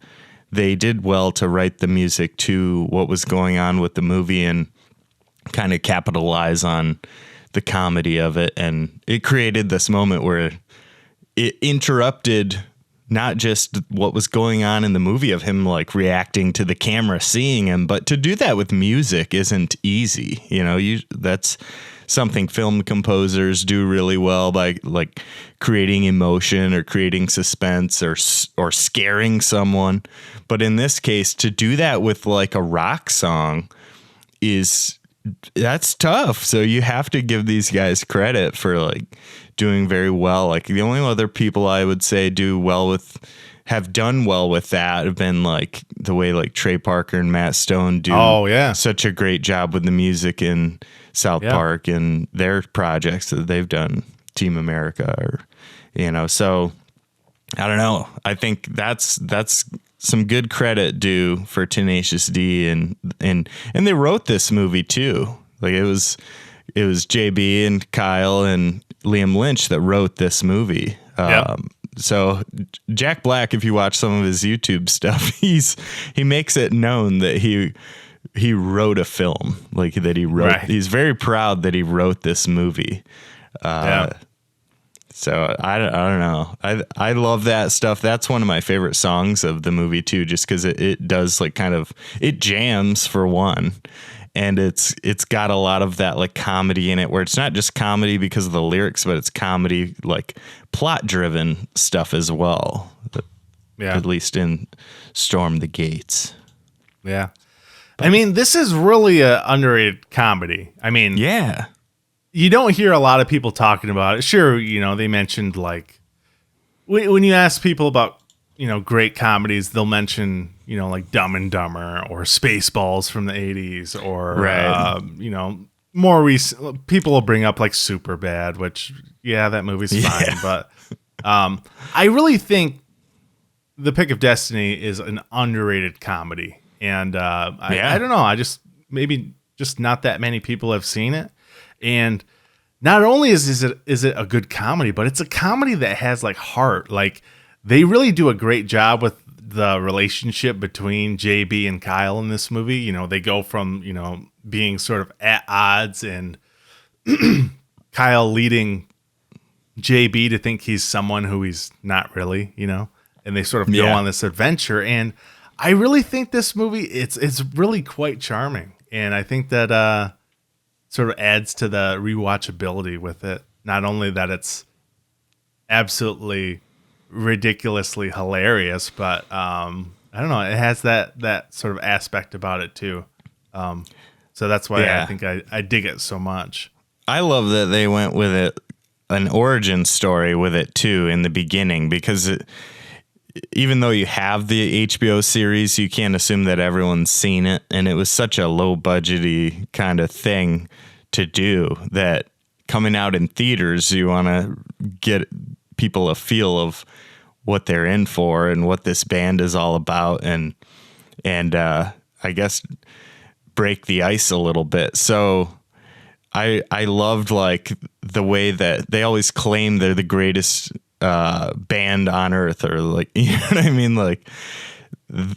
they did well to write the music to what was going on with the movie and kind of capitalize on the comedy of it. And it created this moment where it interrupted not just what was going on in the movie of him like reacting to the camera, seeing him, but to do that with music isn't easy. That's something film composers do really well by like creating emotion or creating suspense or scaring someone. But in this case, to do that with like a rock song that's tough. So you have to give these guys credit for like doing very well. Like the only other people I would say have done well with that have been like the way like Trey Parker and Matt Stone do such a great job with the music in South Park and their projects that they've done, Team America so I don't know. I think that's some good credit due for Tenacious D and they wrote this movie too. Like it was JB and Kyle and Liam Lynch that wrote this movie. So Jack Black, if you watch some of his YouTube stuff, he makes it known that he wrote a film, like that he wrote. He's very proud that he wrote this movie. So I don't know. I love that stuff. That's one of my favorite songs of the movie too, just because it does like kind of, it jams for one. And it's got a lot of that like comedy in it, where it's not just comedy because of the lyrics, but it's comedy, like plot driven stuff as well. Yeah. At least in Storm the Gates. Yeah. I mean, this is really a underrated comedy. I mean, Yeah. you don't hear a lot of people talking about it. Sure, they mentioned like when you ask people about, great comedies, they'll mention, like Dumb and Dumber or Spaceballs from the 80s or, Right. More recent, people will bring up like Superbad, which, yeah, that movie's fine. Yeah. But I really think The Pick of Destiny is an underrated comedy. And I don't know. Maybe just not that many people have seen it. And not only is it a good comedy, but it's a comedy that has like heart. Like they really do a great job with the relationship between JB and Kyle in this movie. They go from, being sort of at odds and Kyle leading JB to think he's someone who he's not really, and they sort of go on this adventure. And I really think this movie, it's really quite charming. And I think that, sort of adds to the rewatchability with it. Not only that it's absolutely ridiculously hilarious, but I don't know, it has that sort of aspect about it too. So that's why I think I dig it so much. I love that they went with it, an origin story with it too in the beginning, because even though you have the HBO series, you can't assume that everyone's seen it. And it was such a low budgety kind of thing to do that coming out in theaters, you want to get people a feel of what they're in for and what this band is all about. And I guess break the ice a little bit. So I loved like the way that they always claim they're the greatest band on earth, or like, you know what I mean? Like,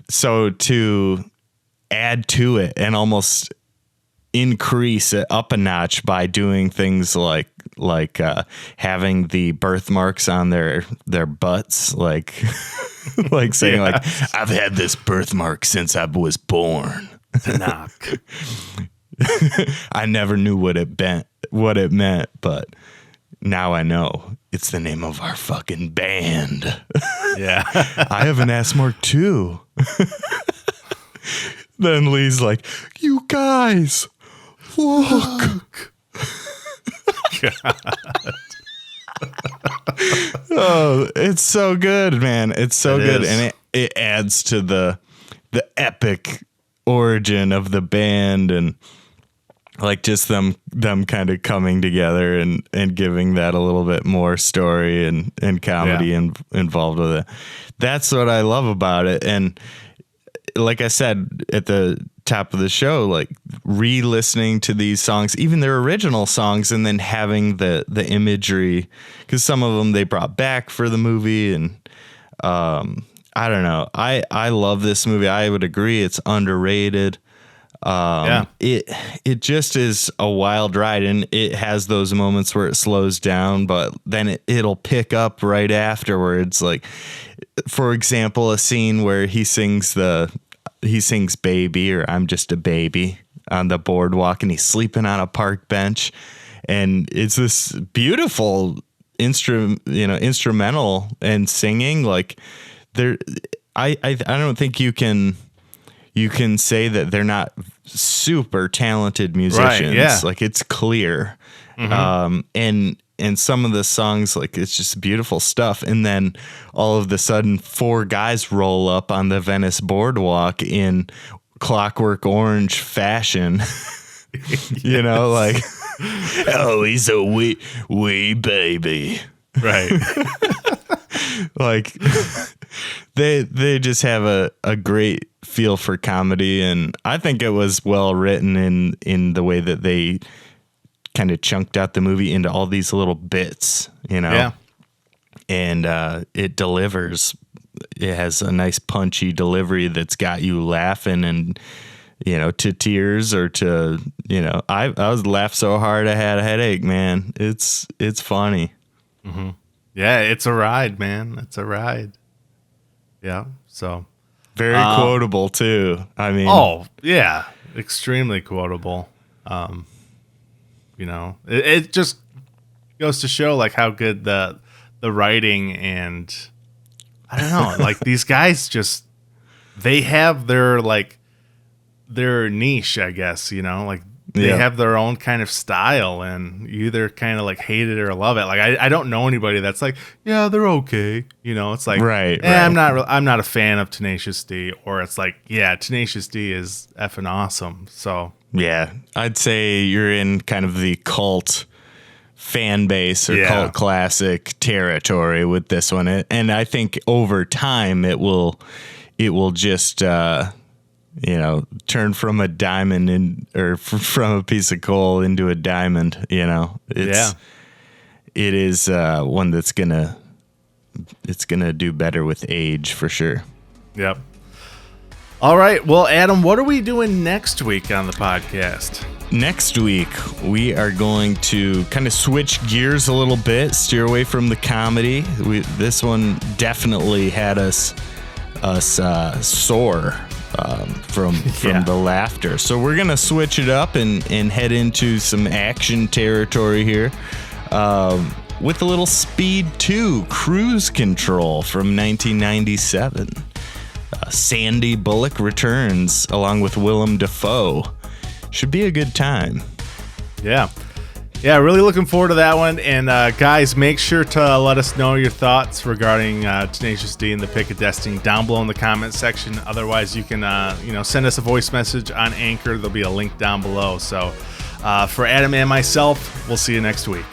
so to add to it and almost increase it up a notch by doing things like having the birthmarks on their butts, like like saying like, I've had this birthmark since I was born. To knock. I never knew what it meant, but now I know. It's the name of our fucking band. Yeah. I have an ass mark too. Then Lee's like, you guys, look. Oh, it's so good, man. It's so good. And it adds to the epic origin of the band, and like just them kind of coming together and giving that a little bit more story and comedy involved with it. That's what I love about it. And like I said at the top of the show, like re-listening to these songs, even their original songs, and then having the imagery, because some of them they brought back for the movie. And I don't know. I love this movie. I would agree it's underrated. It just is a wild ride, and it has those moments where it slows down, but then it'll pick up right afterwards. Like, for example, a scene where he sings Baby, or I'm Just a Baby, on the boardwalk, and he's sleeping on a park bench, and it's this beautiful instrumental and singing. Like, I don't think you can say that they're not super talented musicians. Right, yeah. Like, it's clear. And some of the songs, like, it's just beautiful stuff. And then all of a sudden 4 guys roll up on the Venice boardwalk in Clockwork Orange fashion. You know, like, oh, he's a wee baby. Right. Like, they just have a great feel for comedy, and I think it was well written in the way that they kind of chunked out the movie into all these little bits, you know. Yeah. And it delivers. It has a nice punchy delivery that's got you laughing and, you know, to tears, or to, you know, I was laughed so hard I had a headache, man. It's funny. Yeah, it's a ride, man. It's a ride. Yeah, so. Very quotable, too. I mean. Oh, yeah. Extremely quotable. You know, it just goes to show, like, how good the writing and, I don't know, like, these guys just, they have their niche, I guess, you know, like, they have their own kind of style, and you either kind of like hate it or love it. Like I don't know anybody that's like, yeah, they're okay. You know, it's like, right. I'm not a fan of Tenacious D, or it's like, yeah, Tenacious D is effing awesome. So yeah, I'd say you're in kind of the cult fan base or cult classic territory with this one, and I think over time it will just. You know, turn from a diamond from a piece of coal into a diamond. You know, it is one that's gonna do better with age for sure. Yep. All right. Well, Adam, what are we doing next week on the podcast? Next week, we are going to kind of switch gears a little bit, steer away from the comedy. This one definitely had us sore. From the laughter. So we're going to switch it up and head into some action territory here with a little Speed 2 Cruise Control from 1997. Sandy Bullock returns along with Willem Dafoe. Should be a good time. Yeah. Yeah, really looking forward to that one. And guys, make sure to let us know your thoughts regarding Tenacious D and the Pick of Destiny down below in the comment section. Otherwise, you can send us a voice message on Anchor. There'll be a link down below. So for Adam and myself, we'll see you next week.